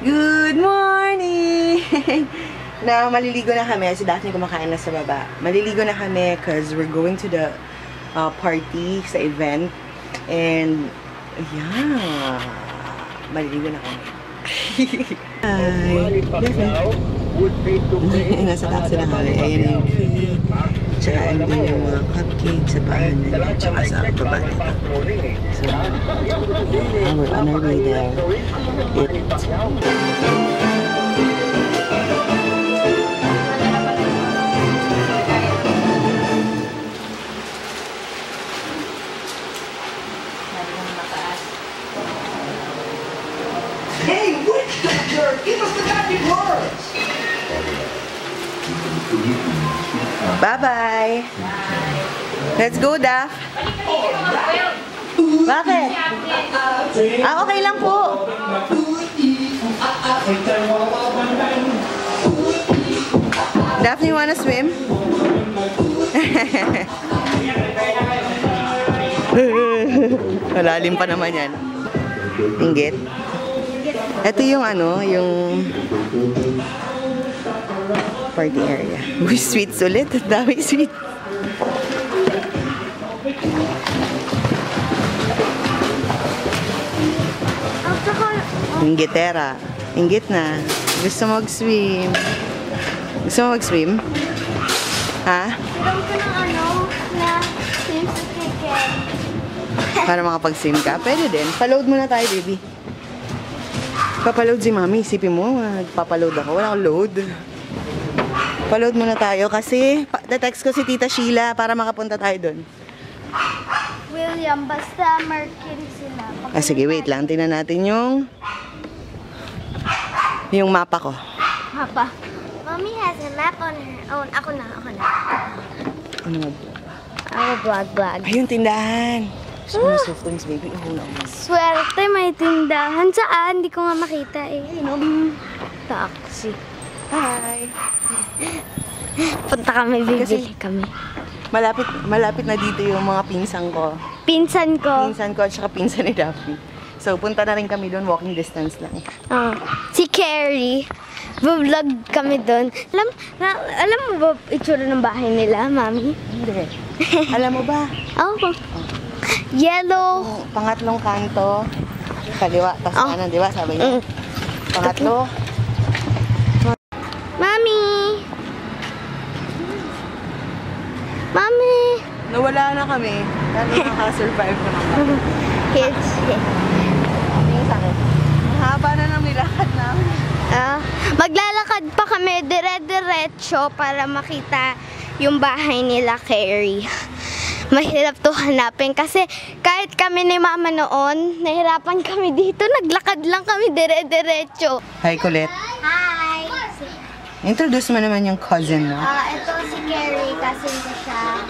Good morning! Na maliligo na kami. Si Daphne kumakain na sa baba. Maliligo na kami because we're going to the party sa event. And, yeah. Maliligo na kami. Hi! Nasa taxi na kami. Ayan yung tree. Tsaka andun yung mga cupcakes sa pahan na tsaka sa baba nito. So, we're on our way there. Hey, witch doctor! Give us the magic words! Bye-bye! Let's go, Daph! Bakit? Okay lang po. Daphne, you wanna swim? Malalim pa naman yan. Inggit. Ito yung yung party area. Uy, sweets ulit. Dami sweet. Inggitera. Inggit na. Gusto mo mag-swim? Gusto mo mag-swim? Ha? Siram ko ng na swim sa chicken. Para makapag-swim ka? Pwede din. Pa-load muna tayo, baby. Papaload si mami. Isipin mo, papaload ako. Wala akong load. Pa-load muna tayo kasi text ko si Tita Sheila para makapunta tayo doon. William, basta Merkin sila. Sige, wait lang. Tingnan natin yung mapa ko. Mapa. Mommy has a map on her own. Ako na. Ano nga? Ako vlog. Ayun, tindahan. Gusto mo na soft drinks, baby? Swerte, may tindahan. Saan? Hindi ko nga makita eh. Taxi. Hi! Punta kami, bibili kami. Malapit na dito yung mga pinsan ko. Pinsan ko. Pinsan ko at saka pinsan ni Daphne. So, punta na rin kami doon. Walking distance lang. Si Carrie. Vlog kami doon. Alam mo ba itsura ng bahay nila, Mami? Hindi. Alam mo ba? Oo. Yellow. Pangatlong kanto. Kaliwa. Tas kanan, di ba? Sabi niya. Pangatlo. Mami! Mami! Nawala na kami. Pero nakasurvive ko naman. Kids. Yung sakit. Haba na ng nilakad namin. Maglalakad pa kami dire-diretso para makita yung bahay nila, Carrie. Mahirap to hanapin kasi kahit kami ni Mama noon, nahirapan kami dito. Naglakad lang kami dire-diretso. Hi, Colette. Hi! Introduce mo naman yung cousin mo. Ito si Carrie, cousin ko siya.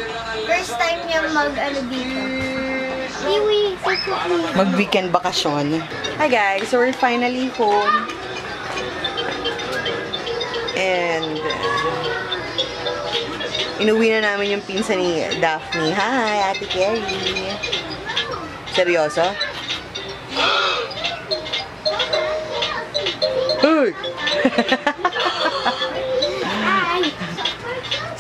First time niya dito. Iwi, Mag-weekend bakasyon. Hi guys, so we're finally home. And inuwi na namin yung pinsan ni Daphne. Hi, Ate Carrie. Seryoso? Hey!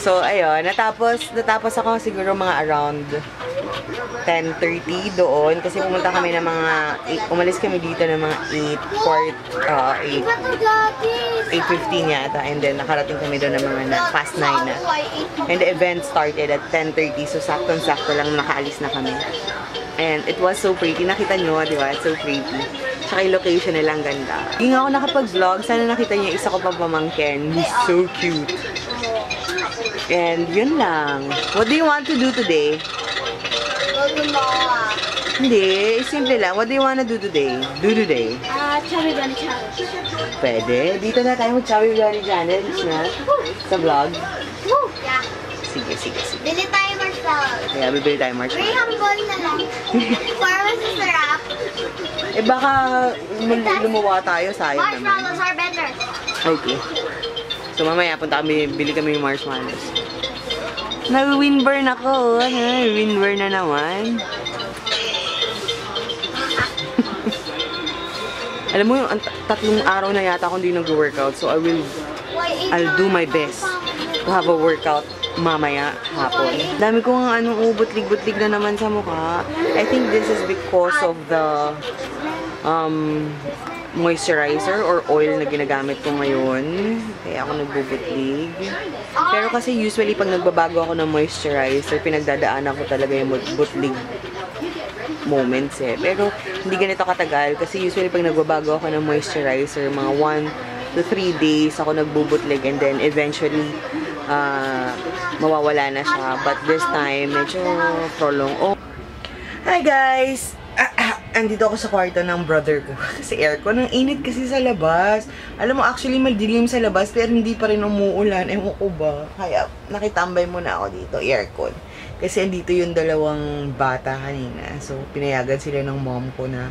So, ayun. Natapos ako siguro mga around 10:30 doon. Kasi pumunta kami ng mga, umalis kami dito ng mga 8:15 yata. And then, nakarating kami doon ng mga past 9 na. And the event started at 10:30. So, saktong-sakto lang nakaalis na kami. And it was so pretty. Nakita nyo, di ba? It's so pretty. Tsaka yung location nilang ganda. Hindi nga ako nakapag-vlog. Sana nakita niyo isa ko pa pamangkin. He's so cute. And yun lang. What do you want to do today? Hindi. Simple lang. What do you want to do today? Chubby Bunny Challenge. Pwede. Dito na tayo mag-Chubby Bunny Challenge na. Sa vlog. Yeah. Sige. Bili tayo marshmallows. Kaya bibili tayo marshmallows. Very humble na lang. Para mas masarap. Baka lumuwa tayo. Sayang naman. Marshmallows are better. Okay. So mamaya punta kami, bili kami yung marshmallows. Nag-winburn ako. Winburn na naman. Alam mo yung 3 araw na yata akong hindi nag-workout. So, I'll do my best to have a workout mamaya hapon. Dami ko nga butlig-butlig na naman sa mukha. I think this is because of the moisturizer or oil na ginagamit ko ngayon. Kaya ako nagbubutlig. Pero kasi usually pag nagbabago ako ng moisturizer, pinagdadaanan ko talaga yung butlig moments eh. Pero hindi ganito katagal kasi usually pag nagbabago ako ng moisturizer, mga 1 to 3 days ako nagbubutlig and then eventually mawawala na siya. But this time, medyo prolong. Oh. Hi guys! Andito ako sa kwarto ng brother ko. Kasi aircon. Ang init kasi sa labas. Alam mo, actually, madilim sa labas, pero hindi pa rin umuulan. Ewan ko ba? Kaya, nakitambay muna ako dito. Aircon. Kasi andito yung 2 bata kanina. So, pinayagan sila ng mom ko na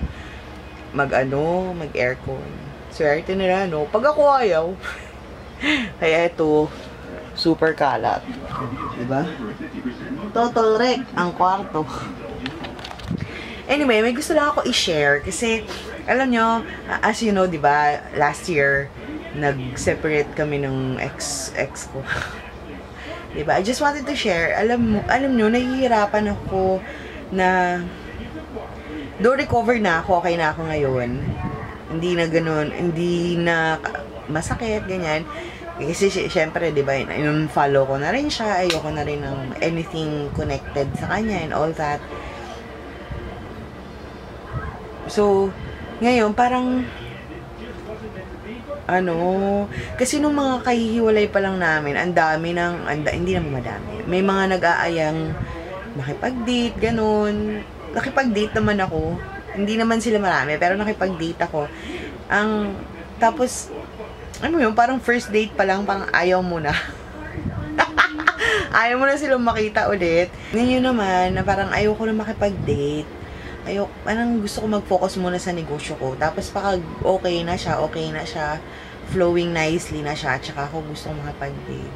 mag-aircon. Swerte nila, no? Pag ako ayaw. Kaya ito, super kalat. Diba? Total wreck ang kwarto. Anyway, may gusto lang ako i-share kasi, alam nyo, as you know, di ba, last year, nag-separate kami ng ex ko. Di ba? I just wanted to share. Alam nyo, nahihirapan ako na, though recover na ako, okay na ako ngayon. Hindi na ganun, hindi na masakit, ganyan. Kasi, syempre, di ba, in-follow ko na rin siya, ayoko na rin ng anything connected sa kanya and all that. So, ngayon, parang, kasi nung mga kahihiwalay pa lang namin, hindi naman madami. May mga nag-aayang makipag-date, ganun. Nakipag-date naman ako. Hindi naman sila marami, pero nakipag-date ako. Tapos, parang first date pa lang, parang ayaw mo na. Ayaw mo na silang makita ulit. Ngayon naman, na parang ayaw ko na makipag-date. Parang gusto ko mag-focus muna sa negosyo ko. Tapos pag okay na siya, flowing nicely na siya, tsaka ako gusto kong makipag-date.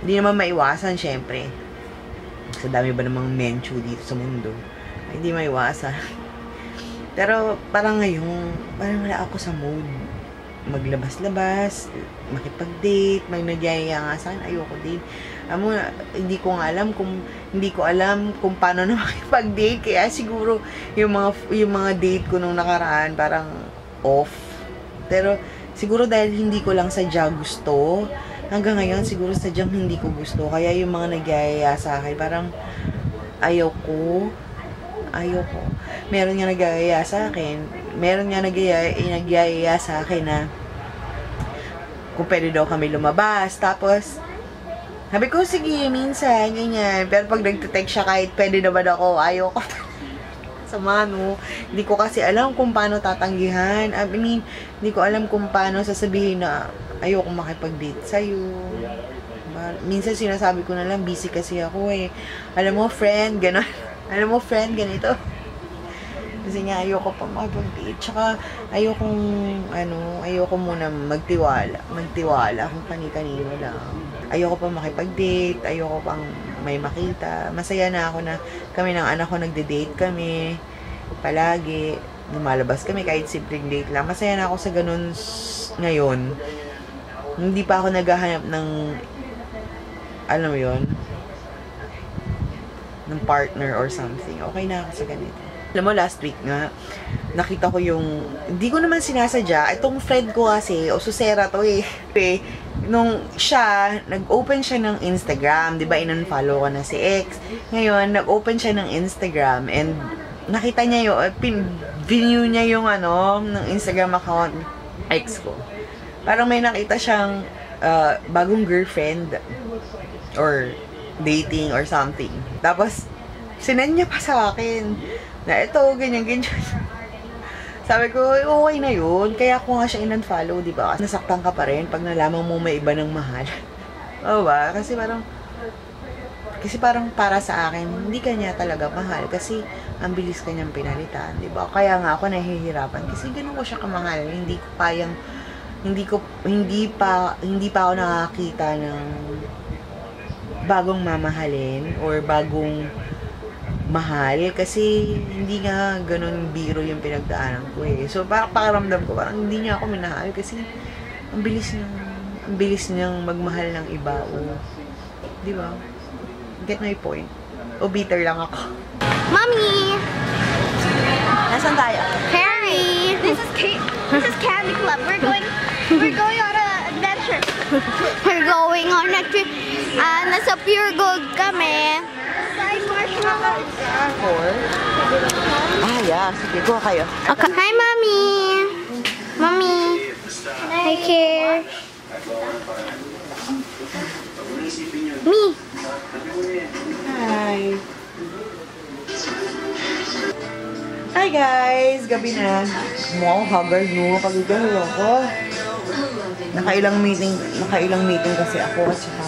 Hindi naman maiwasan, syempre. Sa dami ba namang menchu dito sa mundo? Hindi maiwasan. Pero parang ngayon, parang wala ako sa mood. Maglabas-labas, makipag-date, may nagyayaya nga sa akin, ayoko din. Hindi ko alam kung paano na makipag-date, kaya siguro yung mga date ko nung nakaraan parang off. Pero siguro dahil hindi ko lang sadya gusto, hanggang ngayon siguro sadyang hindi ko gusto, kaya yung mga nagyayaya sa akin parang ayoko. Meron nga nagyayaya sa akin na kung pwede daw kami lumabas. Tapos, sabi ko, sige, minsan, ganyan. Pero pag nagtitext siya kahit pwede naman ako, ayoko. Sama, no? Hindi ko kasi alam kung paano tatanggihan. Hindi ko alam kung paano sasabihin na ayoko makipag-date sa'yo. Minsan sinasabi ko na lang, busy kasi ako eh. Alam mo, friend, gano'n. Alam mo, friend, ganito. Kasi nga, ayoko pa makipag-date. Tsaka, ayoko muna magtiwala kung kani-kanino lang. Ayoko pa makipag-date, ayoko pang may makita. Masaya na ako na kami ng anak ko nagde-date kami. Palagi. Lumalabas kami kahit simpleng date lang. Masaya na ako sa ganun ngayon. Hindi pa ako naghahanap ng, alam mo yun, ng partner or something. Okay na ako sa ganito. Alam mo, last week nga, nakita ko yung, hindi ko naman sinasadya, itong friend ko kasi, susera to eh. Nung siya, nag-open siya ng Instagram, di ba, in-unfollow ko na si ex. Ngayon, nag-open siya ng Instagram, and nakita niya yung, view niya yung ng Instagram account, ex ko. Parang may nakita siyang bagong girlfriend, or dating, or something. Tapos, sinend niya pa sa akin, na ito, ganyan. Sabi ko, okay na yun. Kaya ako nga siya in-unfollow, di ba? Nasaktan ka pa rin pag nalaman mo may iba ng mahal. O ba? Kasi parang para sa akin, hindi kanya talaga mahal. Kasi ang bilis kanyang pinalitan, di ba? Kaya nga ako nahihirapan. Kasi ganun ko siya kamahal. Hindi pa ako nakakita ng bagong mamahalin or bagong mahal kasi hindi nga ganun biro yung pinagdaanan ko eh. So, parang pakiramdam ko, parang hindi niya ako minahal kasi ang bilis niyang magmahal ng iba o, di ba? Get my point? O bitter lang ako. Mommy! Nasaan tayo? Harry! This is Candy Club. We're going on an adventure. We're going on a trip. Nasa Pure Gold kami. Yeah. Sige, kuha kayo. Okay. Hi, Mommy! Mommy! Hi, Care. Me! Hi! Hi guys! Gabi na. Wow, haggard no. Pagigahalo ko. Nakailang meeting kasi ako at saka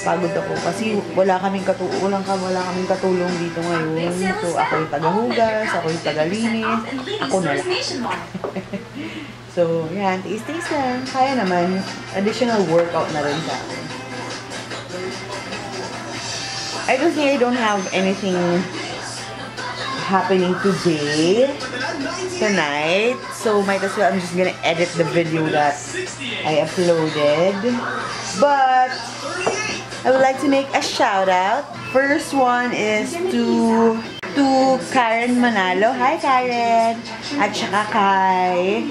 pagod ako kasi wala kaming katulong dito ngayon. So ako yung tagahugas, ako yung tagalinis, ako na lang. So yan, tiis-tiis lang. Kaya naman, additional workout na rin sa akin. I don't think I don't have anything happening tonight. So might as well, I'm just gonna edit the video that I uploaded. But I would like to make a shout out. First one is to Karen Manalo. Hi Karen! At saka kay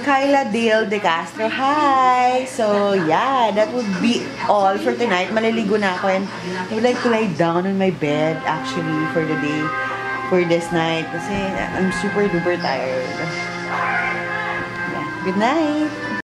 Kyla Dale De Castro. Hi! So yeah, that would be all for tonight. Maliligo na ako and I would like to lie down on my bed actually for the day, for this night kasi I'm super duper tired. Yeah. Good night!